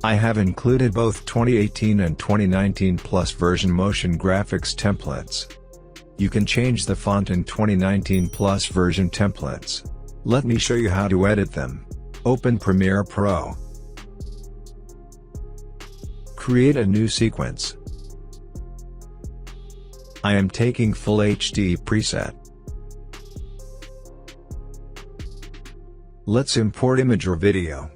I have included both 2018 and 2019 Plus version motion graphics templates. You can change the font in 2019 Plus version templates. Let me show you how to edit them. Open Premiere Pro. Create a new sequence. I am taking Full HD preset. Let's import image or video.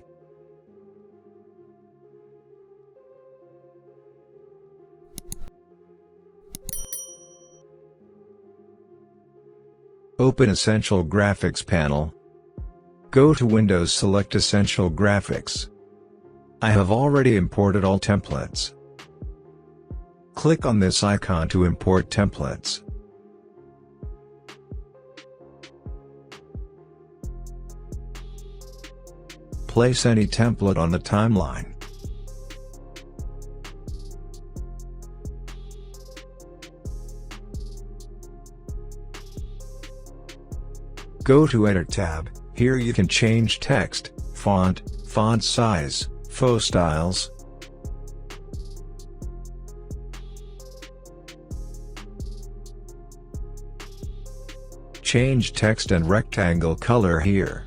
Open Essential Graphics panel. Go to Windows, select Essential Graphics. I have already imported all templates. Click on this icon to import templates. Place any template on the timeline. Go to Edit tab. Here you can change text, font size, faux styles. Change text and rectangle color here.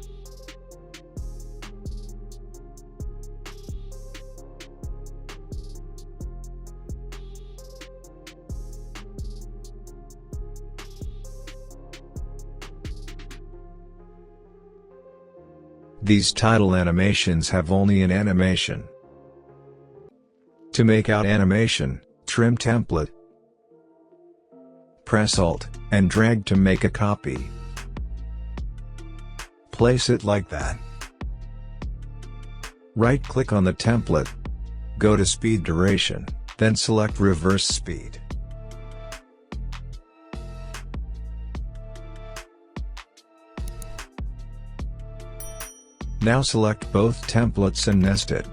These title animations have only an animation. To make out animation, trim template. Press Alt and drag to make a copy. Place it like that. Right-click on the template. Go to Speed Duration, then select Reverse Speed. Now select both templates and nest it.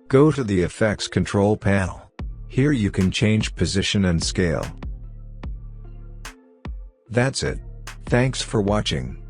Go to the Effects Control panel. Here you can change position and scale. That's it. Thanks for watching.